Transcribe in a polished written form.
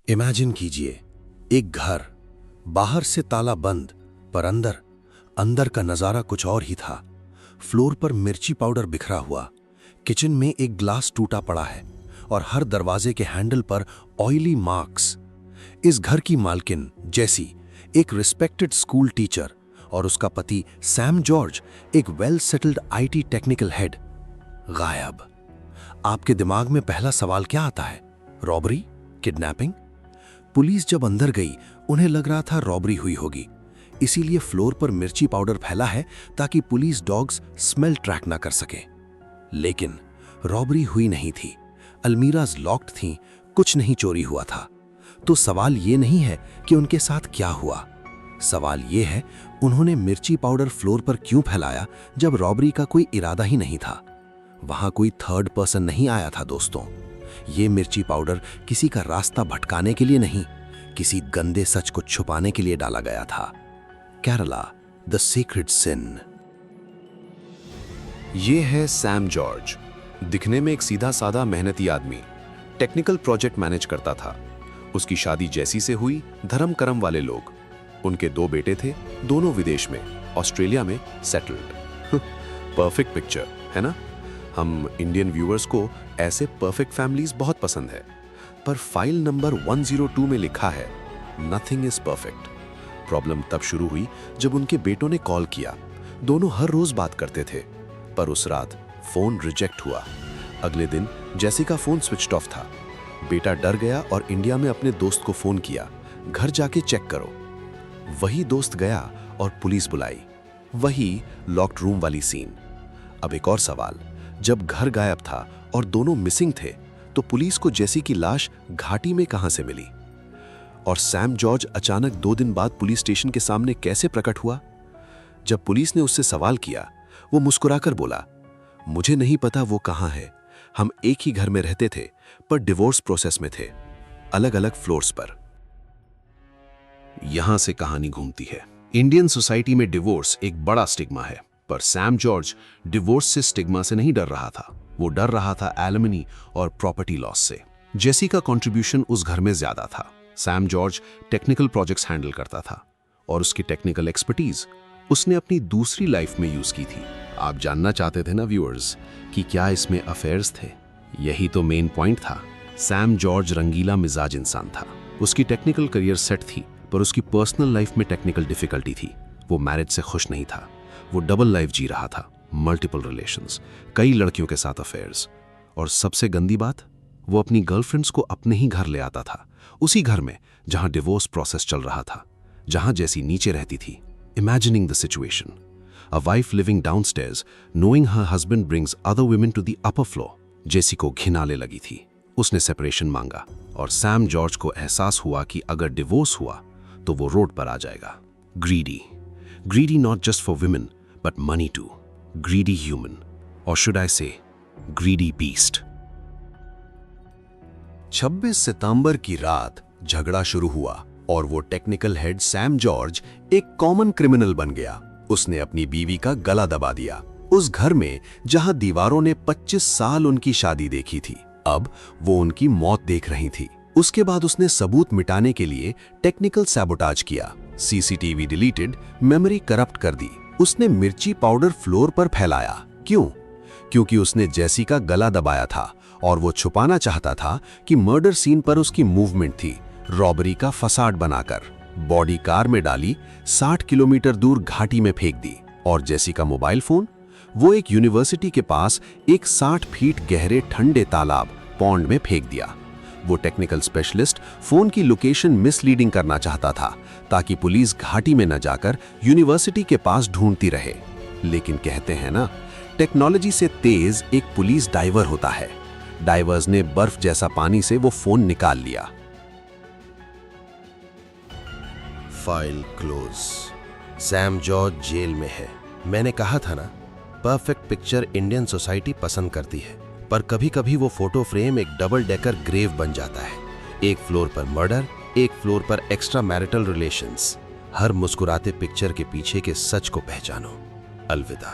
Imagine कीजिए, एक घर, बाहर से ताला बंद, पर अंदर अंदर का नजारा कुछ और ही था। फ्लोर पर मिर्ची पाउडर बिखरा हुआ, किचन में एक ग्लास टूटा पड़ा है और हर दरवाजे के हैंडल पर ऑयली मार्क्स। इस घर की मालकिन जेसी, एक रिस्पेक्टेड स्कूल टीचर, और उसका पति सैम जॉर्ज, एक well settled IT technical head, गायब। आपके दिमाग में पहला सवाल क्या आता है? रॉबरी? किडनैपिंग? पुलिस जब अंदर गई, उन्हें लग रहा था रॉबरी हुई होगी, इसीलिए फ्लोर पर मिर्ची पाउडर फैला है ताकि पुलिस डॉग्स स्मेल ट्रैक ना कर सके। लेकिन रॉबरी हुई नहीं थी, अलमीराज लॉक्ड थीं, कुछ नहीं चोरी हुआ था। तो सवाल ये नहीं है कि उनके साथ क्या हुआ, सवाल ये है उन्होंने मिर्ची पाउडर फ्लोर पर क्यों फैलाया जब रॉबरी का कोई इरादा ही नहीं था। वहां कोई थर्ड पर्सन नहीं आया था दोस्तों। ये मिर्ची पाउडर किसी का रास्ता भटकाने के लिए नहीं, किसी गंदे सच को छुपाने के लिए डाला गया था। केरला, द सीक्रेट सिन। ये है सैम जॉर्ज। दिखने में एक सीधा साधा मेहनती आदमी, टेक्निकल प्रोजेक्ट मैनेज करता था। उसकी शादी जेसी से हुई, धर्म करम वाले लोग। उनके 2 बेटे थे, दोनों विदेश में, ऑस्ट्रेलिया में सेटल्ड। परफेक्ट पिक्चर है ना? हम इंडियन व्यूअर्स को ऐसे परफेक्ट फैमिलीज बहुत पसंद है। पर फाइल नंबर 102 में लिखा है नथिंग इज परफेक्ट। प्रॉब्लम तब शुरू हुई जब उनके बेटों ने कॉल किया। दोनों हर रोज बात करते थे, पर उस रात फोन रिजेक्ट हुआ। अगले दिन जेसी का फोन स्विच्ड ऑफ था। बेटा डर गया और इंडिया में अपने दोस्त को फोन किया, घर जाके चेक करो। वही दोस्त गया और पुलिस बुलाई। वही लॉक्ड रूम वाली सीन। अब एक और सवाल, जब घर गायब था और दोनों मिसिंग थे, तो पुलिस को जेसी की लाश घाटी में कहां से मिली? और सैम जॉर्ज अचानक 2 दिन बाद पुलिस स्टेशन के सामने कैसे प्रकट हुआ? जब पुलिस ने उससे सवाल किया, वो मुस्कुराकर बोला, मुझे नहीं पता वो कहां है। हम एक ही घर में रहते थे, पर डिवोर्स प्रोसेस में थे, अलग अलग फ्लोर्स पर। यहां से कहानी घूमती है। इंडियन सोसाइटी में डिवोर्स एक बड़ा स्टिग्मा है, पर सैम जॉर्ज डिवोर्स से स्टिग्मा से नहीं डर रहा था। वो डर रहा था एलिमनी और प्रॉपर्टी लॉस से। जेसी का कंट्रीब्यूशन उस घर में ज्यादा था। Sam George technical projects handle करता था और उसकी टेक्निकल एक्सपर्टीज उसने अपनी दूसरी लाइफ में यूज की थी। आप जानना चाहते थे ना व्यूअर्स कि क्या इसमें अफेयर्स थे? यही तो मेन पॉइंट था। सैम जॉर्ज रंगीला मिजाज इंसान था। उसकी टेक्निकल करियर सेट थी, पर उसकी पर्सनल लाइफ में टेक्निकल डिफिकल्टी थी। वो मैरिज से खुश नहीं था। वो डबल लाइफ जी रहा था, मल्टीपल रिलेशंस, कई लड़कियों के साथ अफेयर्स। और सबसे गंदी बात, वो अपनी गर्लफ्रेंड्स को अपने ही घर ले आता था, उसी घर में जहां डिवोर्स प्रोसेस चल रहा था, जहां जैसी नीचे रहती थी। Imagining the situation, a wife living downstairs knowing her husband brings other women to the upper floor. Jessie को घिनाने लगी थी। उसने सेपरेशन मांगा और सैम जॉर्ज को एहसास हुआ कि अगर डिवोर्स हुआ तो वो रोड पर आ जाएगा। Greedy not just for women but money too. Greedy human, और should I say greedy beast. 26 सितंबर की रात झगड़ा शुरू हुआ और वो टेक्निकल हेड सैम जॉर्ज एक कॉमन क्रिमिनल बन गया। उसने अपनी बीवी का गला दबा दिया, उस घर में जहां दीवारों ने 25 साल उनकी शादी देखी थी। अब वो उनकी मौत देख रही थी। उसके बाद उसने सबूत मिटाने के लिए टेक्निकल सैबोटाज किया। सीसीटीवी डिलीटेड, मेमोरी करप्ट कर दी। उसने मिर्ची पाउडर फ्लोर पर फैलाया। क्यों? क्योंकि उसने जेसी का गला दबाया था और वो छुपाना चाहता था कि मर्डर सीन पर उसकी मूवमेंट थी। रॉबरी का फसाड बनाकर बॉडी कार में डाली, 60 किलोमीटर दूर घाटी में फेंक दी। और जेसी का मोबाइल फोन, वो एक यूनिवर्सिटी के पास एक 60 फीट गहरे ठंडे तालाब पॉन्ड में फेंक दिया। वो टेक्निकल स्पेशलिस्ट फोन की लोकेशन मिसलीडिंग करना चाहता था ताकि पुलिस घाटी में न जाकर यूनिवर्सिटी के पास ढूंढती रहे। लेकिन कहते हैं ना, टेक्नोलॉजी से तेज एक पुलिस डाइवर होता है। डाइवर्स ने बर्फ जैसा पानी से वो फोन निकाल लिया। File close. Sam George jail में है। मैंने कहा था ना, परफेक्ट पिक्चर इंडियन सोसाइटी पसंद करती है, पर कभी कभी वो फोटो फ्रेम एक डबल डेकर ग्रेव बन जाता है। एक फ्लोर पर मर्डर, एक फ्लोर पर एक्स्ट्रा मैरिटल रिलेशंस। हर मुस्कुराते पिक्चर के पीछे के सच को पहचानो। अलविदा।